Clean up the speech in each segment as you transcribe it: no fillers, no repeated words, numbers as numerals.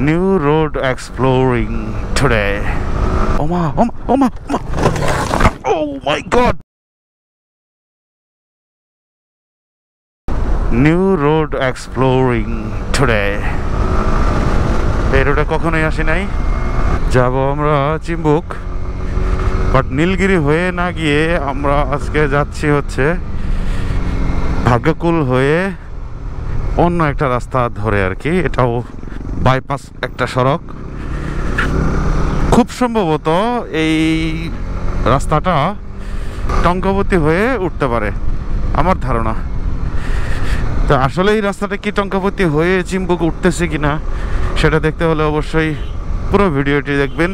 New road exploring today. Oh my god. New road exploring today. এই রোডে কখনোই আসি নাই। যাব আমরা চিম্বুক, বাট নীলগিরি হয়ে না গিয়ে আমরা আজকে যাচ্ছি হচ্ছে ভাগ্যকুল হয়ে অন্য একটা রাস্তা ধরে আর কি। এটাও বাইপাস একটা সড়ক। খুব সম্ভবত এই রাস্তাটা টঙ্কাবতী হয়ে উঠতে পারে আমার ধারণা। তো আসলে এই রাস্তাটা কি টঙ্কাবতী হয়ে চিম্বুক উঠতেছে কিনা সেটা দেখতে হলে অবশ্যই পুরো ভিডিওটি দেখবেন।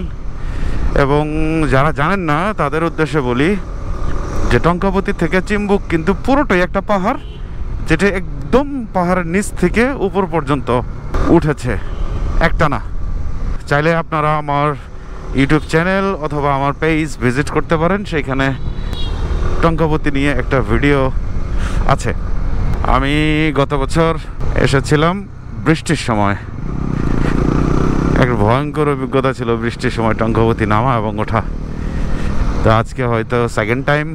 এবং যারা জানেন না তাদের উদ্দেশ্যে বলি যে টঙ্কাবতী থেকে চিম্বুক কিন্তু পুরোটাই একটা পাহাড়, যেটা একদম পাহাড়ের নিচ থেকে উপর পর্যন্ত উঠেছে একটানা। চাইলে আপনারা আমার ইউটিউব চ্যানেল অথবা আমার পেজ ভিজিট করতে পারেন, সেইখানে টঙ্কাবতী নিয়ে একটা ভিডিও আছে। আমি গত বছর এসেছিলাম বৃষ্টির সময়। একটা ভয়ঙ্কর অভিজ্ঞতা ছিল বৃষ্টির সময় টঙ্কাবতী নামা এবং ওঠা। তো আজকে হয়তো সেকেন্ড টাইম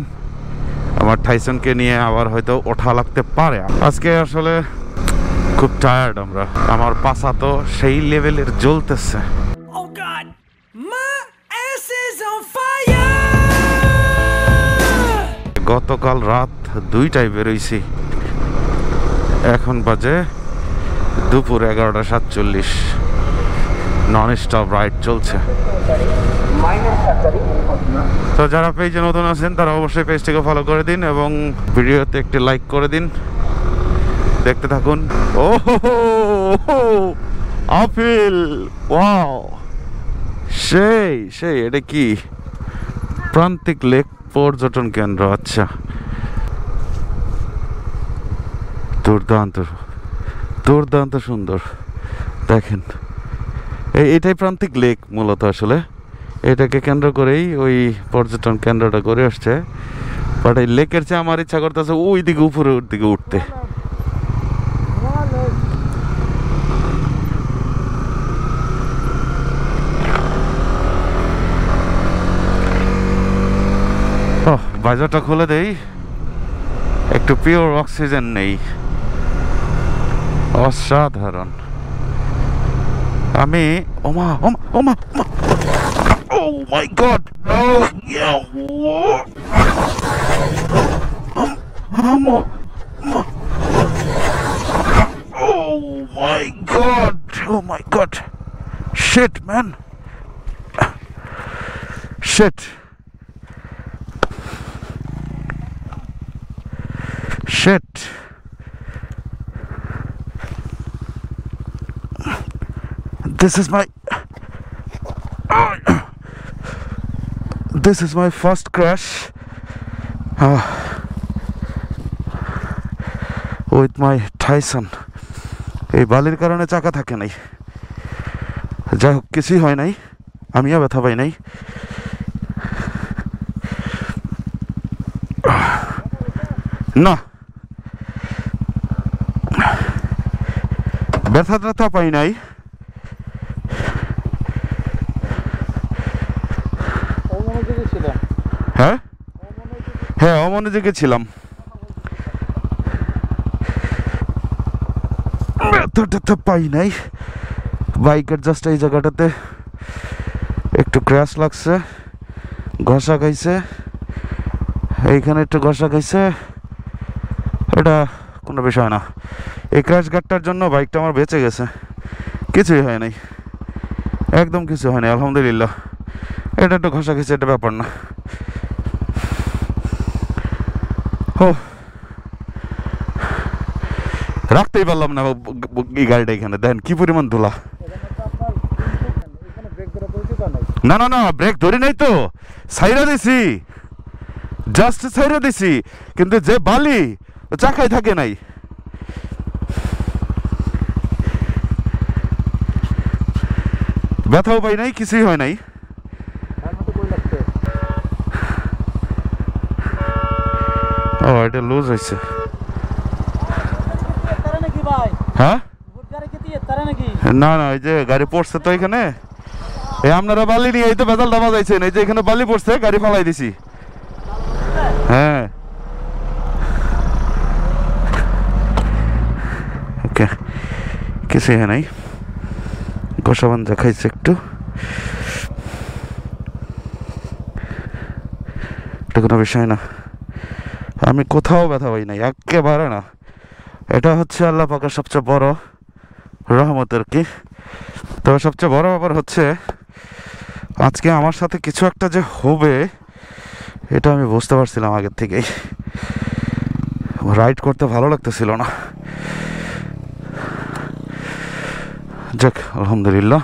আমার টাইসনকে নিয়ে আবার হয়তো ওঠা লাগতে পারে। আজকে আসলে খুব টায়ার্ড আমরা, আমার পাছা তো সেই লেভেলের জ্বলতেছে। গতকাল রাত 2টায় বেরোইছি, এখন বাজে দুপুর 11:47। নন স্টপ রাইড চলছে। তো যারা পেজে নতুন আছেন তারা অবশ্যই পেজটিকে ফলো করে দিন এবং ভিডিওতে একটি লাইক করে দিন। দেখতে থাকুন। ও আপেল, ওয়াও, সেই এটা কি প্রান্তিক লেক পর্যটন কেন্দ্র? আচ্ছা, দুর্দান্ত সুন্দর। দেখেন এটাই প্রান্তিক লেক মূলত। আসলে এটাকে কেন্দ্র করেই ওই পর্যটন কেন্দ্রটা করে আসছে। বাট এই লেকের চেয়ে আমার ইচ্ছা করতেছে ওই দিকে উপরের দিকে উঠতে। বাজারটা খুলে দেই, একটু পিওর অক্সিজেন নেই। অসাধারণ। আমি oh my god, oh yeah, oh my god, shit man, shit. This is my first crash with my Tyson. এই বালির কারণে চাকা থাকে নাই। যাই হোক, কিছুই হয় নাই, আমিও ব্যথা পাই নাই। না, ব্যথা পাই নাই। হ্যাঁ, অমনোযোগে ছিলাম। ব্যথা পাই নাই। বাইকের জাস্ট এই জায়গাটাতে একটু ক্র্যাশ লাগছে, ঘষা খাইছে, এইখানে একটু ঘষা খাইছে। এটা কোনো বিষয় না। এই ক্র্যাশ গার্ডটার জন্য বাইকটা আমার বেঁচে গেছে, কিছুই হয় নাই, একদম কিছু হয় নাই, আলহামদুলিল্লাহ। এটা একটু ঘষা খাইছে, এটা ব্যাপার না। রাখতেই পারলাম না এই গাড়িটা এখানে। দেখেন কি পরিমাণ ধুলা। না, ব্রেক ধরি নাই তো, সাইরা দিছি, জাস্ট সাইরা দিছি, কিন্তু যে বালি চাকায় থাকে নাই। ব্যথাও পাই নাই, কিছুই হয় নাই। ও, এটা লুজ হয়েছে। হ্যাঁ, না না, ওই যে গাড়ি পড়ছে তো এখানে, এই আপনারা বালি নিয়ে এই তো বেতালটা বাজাইছেন, এই যে এখানে বালি পড়ছে, গাড়ি ফালাই দিছি। হ্যাঁ ওকে, কিছু হ্যাঁ নাই, গোসাবান্ধা খাইছে একটু, এটা কোনো বিষয় না। আমি কোথাও ব্যথা পাই নাই, একেবারে না। এটা হচ্ছে আল্লাহ পাকের সবচেয়ে বড় রহমত আর কি। তবে সবচেয়ে বড় ব্যাপার হচ্ছে আজকে আমার সাথে কিছু একটা যে হবে এটা আমি বুঝতে পারছিলাম আগের থেকেই। রাইড করতে ভালো লাগতেছিল না। যাক আলহামদুলিল্লাহ,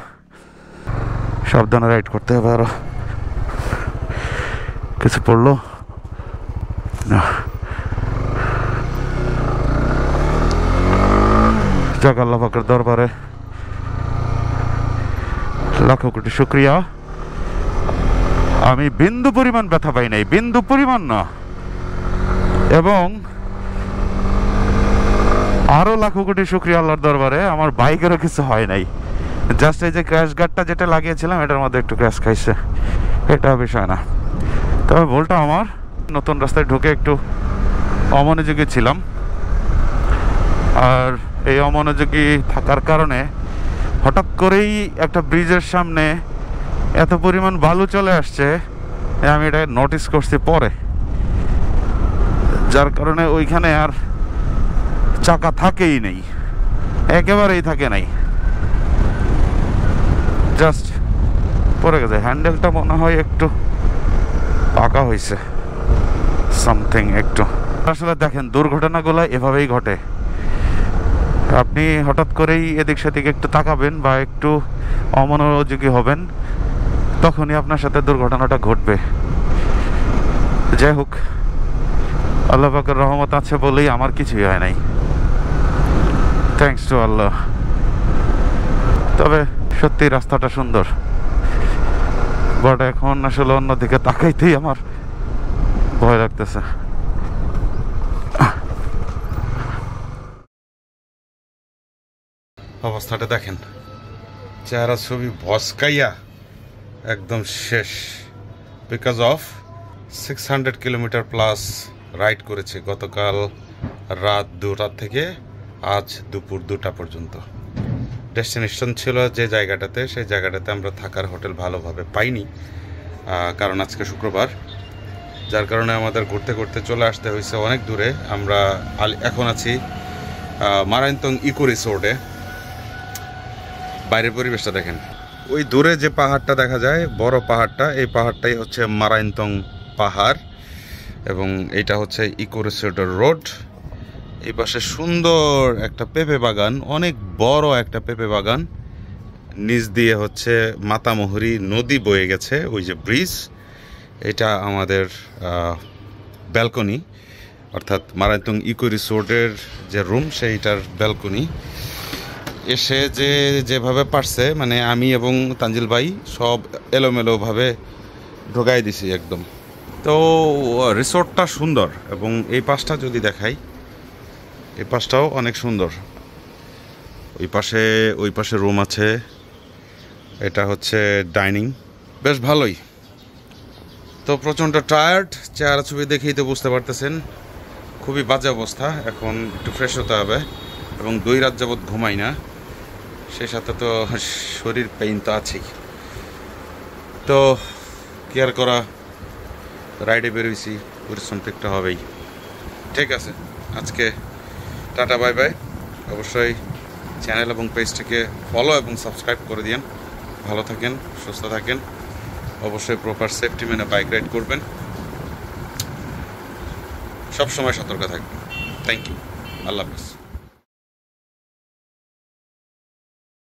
সাবধানে রাইড করতে হবে। আরো কিছু পড়লো না, যাক আল্লাহ পাকের দরবারে লাখো কোটি শুক্রিয়া। আমি বিন্দু পরিমাণ ব্যথা পাই নাই, বিন্দু পরিমাণ না। এবং আরো লাখো কোটি শুক্রিয়া আল্লাহর দরবারে, আমার বাইকেরও কিছু হয় নাই। জাস্ট এই যে ক্র্যাশ গার্ডটা যেটা লাগিয়েছিলাম এটার মধ্যে একটু ক্র্যাশ খাইছে, এটা বিষয় না। তবে ভুলটা আমার, নতুন রাস্তায় ঢুকে একটু অমনোযোগী ছিলাম, আর এই অমনোযোগী থাকার কারণে হঠাৎ করেই একটা ব্রিজের সামনে এত পরিমাণ বালু চলে আসছে, আমি এটা নোটিস করছি পরে, যার কারণে ওইখানে আর চাকা থাকেই নেই, একেবারেই থাকে নাই, জাস্ট পড়ে গেছে। হ্যান্ডেলটা মনে হয় একটু পাকা হয়েছে, সামথিং একটু। আসলে দেখেন দুর্ঘটনাগুলো এভাবেই ঘটে, আপনি হঠাৎ করেই এদিক সেদিক একটু তাকাবেন বা একটু অমনোযোগী হবেন, তখনই আপনার সাথে দুর্ঘটনাটা ঘটবে। যাই হোক, আল্লাহ পাকের রহমত আছে বলেই আমার কিছুই হয় নাই, থ্যাঙ্কস টু আল্লাহ। তবে সত্যি রাস্তাটা সুন্দর, বাট এখন আসলে অন্যদিকে তাকাইতেই আমার ভয় লাগতেছে। অবস্থাটা দেখেন, চেহারা ছবি ভস্কাইয়া একদম শেষ, because of 600 kilometre plus ride করেছে গতকাল রাত 2টা থেকে আজ দুপুর 2টা পর্যন্ত। ডেস্টিনেশন ছিল যে জায়গাটাতে, সেই জায়গাটাতে আমরা থাকার হোটেল ভালোভাবে পাইনি, কারণ আজকে শুক্রবার, যার কারণে আমাদের ঘুরতে ঘুরতে চলে আসতে হয়েছে অনেক দূরে। আমরা এখন আছি মারাইনতং ইকো রিসোর্টে। বাইরের পরিবেশটা দেখেন, ওই দূরে যে পাহাড়টা দেখা যায়, বড় পাহাড়টা, এই পাহাড়টাই হচ্ছে মারাইনতং পাহাড়, এবং এইটা হচ্ছে ইকো রিসোর্টের রোড। এই পাশে সুন্দর একটা পেঁপে বাগান, অনেক বড় একটা পেঁপে বাগান, নিচ দিয়ে হচ্ছে মাতামুহুরী নদী বয়ে গেছে, ওই যে ব্রিজ, এটা আমাদের ব্যালকনি, অর্থাৎ মারাইনতং ইকো রিসোর্টের যে রুম সেইটার ব্যালকনি। এসে যেভাবে পারছে, মানে আমি এবং তানজিল ভাই সব এলোমেলোভাবে ঢোকাই দিছি একদম। তো রিসোর্টটা সুন্দর, এবং এই পাশটা যদি দেখাই, এই পাশটাও অনেক সুন্দর। ওই পাশে রুম আছে, এটা হচ্ছে ডাইনিং, বেশ ভালোই। তো প্রচণ্ড টায়ার্ড, চেহারা ছবি দেখেই তো বুঝতে পারতেছেন, খুবই বাজে অবস্থা। এখন একটু ফ্রেশ হতে হবে, এবং 2 রাত যাবৎ ঘুমাই না, সেই সাথে তো শরীর পেইন তো আছেই। তো কেয়ার করা, রাইডে বেরোইছি, পরিশ্রম তো একটু হবেই। ঠিক আছে, আজকে টাটা, বাই বাই। অবশ্যই চ্যানেল এবং পেজটিকে ফলো এবং সাবস্ক্রাইব করে দিন। ভালো থাকেন, সুস্থ থাকেন, অবশ্যই প্রপার সেফটি মেনে বাইক রাইড করবেন, সবসময় সতর্ক থাকবেন। থ্যাংক ইউ, আল্লাহ হাফেজ।